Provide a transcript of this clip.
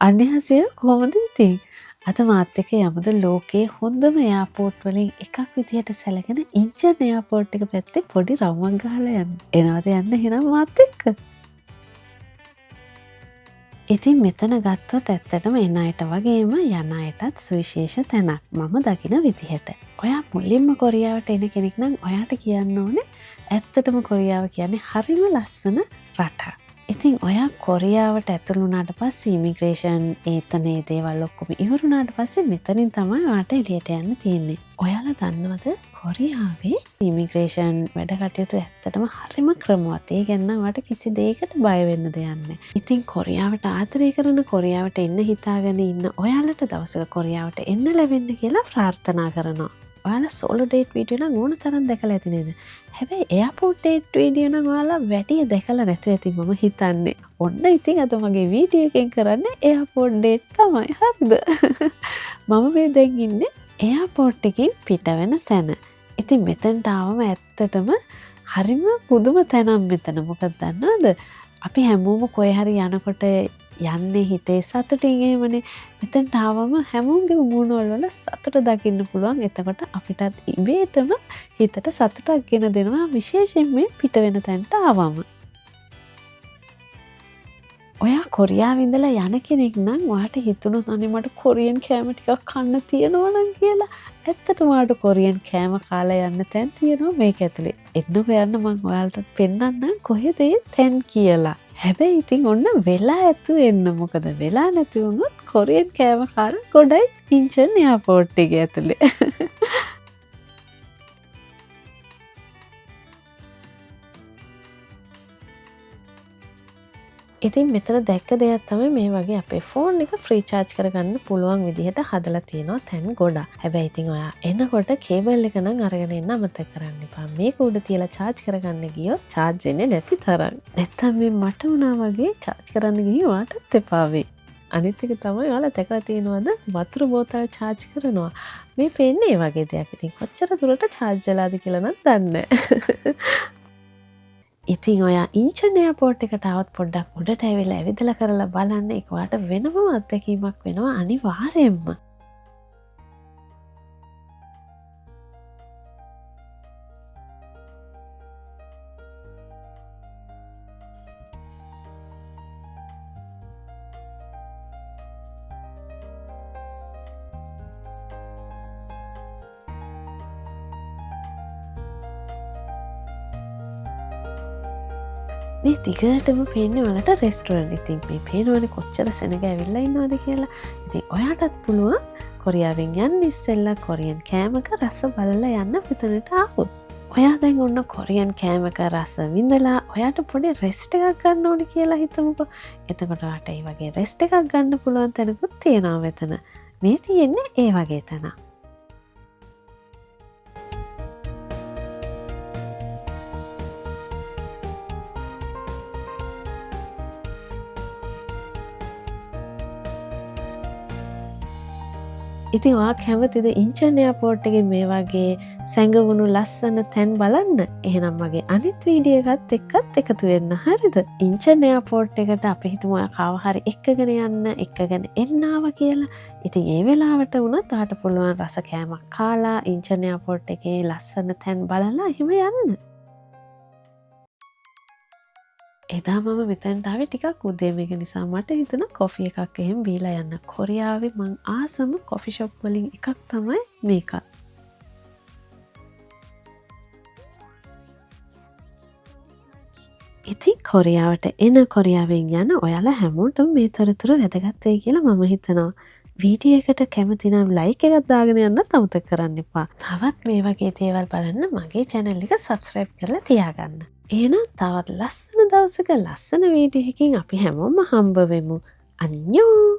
අන්‍යහසය කොහොමද ඉතින්? අද මාත් එක්ක යමුද ලෝකයේ හොඳම එයාපෝට් වලින් එකක් විදිහට සැලකෙන ඉන්චන් එයාපෝට් එක පැත්තේ පොඩි රවුමක් ගහලා යන්න. එනවාද යන්න එහෙනම් මාත් එක්ක? ඉතින් මෙතන ගත්තොත් ඇත්තටම එන අයට වගේම යන අයටත් සුවිශේෂ තැනක් මම දකින විදිහට. ඔයා මුලින්ම කොරියාවට එන කෙනෙක් නම් ඔයාට කියන්න ඕනේ ඇත්තටම කොරියාව කියන්නේ හරිම ලස්සන රටක්. ඉතින් ඔයා කොරියාවට ඇතුළු වුණාට පස්සේ ඉමිග්‍රේෂන් ඒතනේ දේවල් ඔක්කොම ඉවරුණාට පස්සේ මෙතනින් තමයි ඔයාට එළියට යන්න තියෙන්නේ. ඔයාලා දන්නවද කොරියාවේ ඉමිග්‍රේෂන් වැඩ කටයුතු ඇත්තටම හරිම ක්‍රමවත්. ඒ ගැන ඔයාට කිසි දෙයකට බය වෙන්න දෙයක් නැහැ. ඉතින් කොරියාවට ආදරය කරන කොරියාවට එන්න හිතාගෙන ඉන්න ඔයාලට දවසක කොරියාවට එන්න ලැබෙන්න කියලා ප්‍රාර්ථනා කරනවා. ඔයාලා සෝලෝ ඩේට් වීඩියෝ නම් ඕන තරම් දැකලා ඇති නේද? හැබැයි එයාපෝට් ඩේට් වීඩියෝ නම් ඔයාලා වැඩි දැකලා නැතුව ඇති මම හිතන්නේ. ඔන්න ඉතින් අද මගේ වීඩියෝ එකෙන් කරන්නේ එයාපෝට් ඩේට් තමයි. හරිද? මම මේ දැන් ඉන්නේ එයාපෝට් එකකින් පිට වෙන තැන. ඉතින් මෙතනට ආවම ඇත්තටම හරිම පුදුම තැනක් මෙතන. මොකද දන්නවද? අපි හැමෝම කොහේ හරි යනකොට යන්නේ හිතේ සතුටින් එහෙමනේ. මෙතනට ආවම හැමෝගෙම මූණවල වල සතුට දකින්න පුළුවන්. එතකොට අපිටත් ඉබේටම හිතට සතුටක් ගෙන දෙනවා විශේෂයෙන් මේ පිට වෙන තැනට ආවම. ඔයා කොරියාවේ ඉඳලා යන කෙනෙක් නම් ඔයාට හිතුණොත් අනේ මට කොරියන් කෑම ටිකක් කන්න තියෙනවා නම් කියලා. ඇත්තටම ඔයාට කොරියන් කෑම කාලා යන්න තැන් තියෙනවා මේක ඇතුලේ. එන්න හොයන්න මම ඔයාලට පෙන්නන්නම් කොහෙද ඒ තැන් කියලා. හැබැයි ඉතින් ඔන්න වෙලා ඇතු එන්න. මොකද වෙලා නැති වුණොත් කොරියන් කෑම කාර ගොඩයි ඉන්චන් එයාපෝට් එකේ ඇතුලේ. ඉතින් මෙතන දැක්ක දෙයක් තමයි මේ වගේ අපේ ෆෝන් එක ෆ්‍රී චාර්ජ් කරගන්න පුළුවන් විදිහට හදලා තියෙනවා තැන් ගොඩක්. හැබැයි ඉතින් ඔයා එනකොට කේබල් එක නම් අරගෙන එන්න අමතක කරන්න එපා. මේක උඩ තියලා චාර්ජ් කරගන්න ගියොත් චාර්ජ් වෙන්නේ නැති තරම්. නැත්තම් මේ මට වුණා වගේ චාර්ජ් කරන්න ගිහින් ඔයාටත් එපා වෙයි. අනිත් එක තමයි ඔයාලා දැකලා තියෙනවද වතුර බෝතල් චාර්ජ් කරනවා. මේ පේන්නේ ඒ වගේ දෙයක්. ඉතින් කොච්චර දුරට චාර්ජ් වෙලාද කියලා නම් දන්නේ නැහැ. ඉතින් ඔයා ඉන්චන් එයාපෝට් එකට આવත් පොඩ්ඩක් උඩට ඇවිල්ලා ඇවිදලා කරලා බලන්න. ඒක ඔයාට වෙනම අත්දැකීමක් වෙනවා අනිවාර්යෙන්ම. මේ දිගටම පේන්නේ ඔයාලට රෙස්ටුරන්ට්. ඉතින් මේ පේනවනේ කොච්චර සෙනග ඇවිල්ලා ඉන්නවද කියලා. ඉතින් ඔයාටත් පුළුවන් කොරියාවෙන් යන්න ඉස්සෙල්ලා කොරියන් කෑමක රස බලලා යන්න මෙතනට ආවොත්. ඔයා දැන් ඔන්න කොරියන් කෑමක රස විඳලා ඔයාට පොඩි රෙස්ට් එකක් ගන්න ඕනේ කියලා හිතමුකෝ. එතකොට ඔයාට ඒ වගේ රෙස්ට් එකක් ගන්න පුළුවන් තැනකුත් තියෙනවා මෙතන. මේ තියෙන්නේ ඒ වගේ තැනක්. ඉතින් ඔයා කැමතිද ඉන්චන් එයාපෝට් එකේ මේ වගේ සැඟවුණු ලස්සන තැන් බලන්න? එහෙනම් මගේ අනිත් වීඩියෝ එකත් එක්කත් එකතු වෙන්න. හරිද? ඉන්චන් එයාපෝට් එකට අපි හිතමු ඔයා කාව හරි එක්කගෙන යන්න, එක්කගෙන එන්න ආවා කියලා. ඉතින් ඒ වෙලාවට වුණත් ඔයාට පුළුවන් රස කෑමක් කාලා ඉන්චන් එයාපෝට් එකේ ලස්සන තැන් බලලා එහෙම යන්න. එදා මම මෙතැන්ට ආවේ ටිකක් උදේ. මේක නිසා මට හිතුණා කොෆි එකක් එහෙම බීලා යන්න. කොරියාවේ මං ආසම කොෆි ෂොප් වලින් එකක් තමයි මේකත්. ඉතින් කොරියාවට එන කොරියාවෙන් යන ඔයාලා හැමෝටම මේ තොරතුරු වැදගත් වෙයි කියලා මම හිතනවා. වීඩියෝ එකට කැමති නම් ලයික් එකක් දාගෙන යන්නත් අමතක කරන්න එපා. තවත් මේ වගේ දේවල් බලන්න මගේ channel එක subscribe කරලා තියාගන්න. එහෙනම් තවත් ලස්සන දවසක ලස්සන වීඩියෝ එකකින් අපි හැමෝම හම්බ වෙමු. අන්‍යෝ.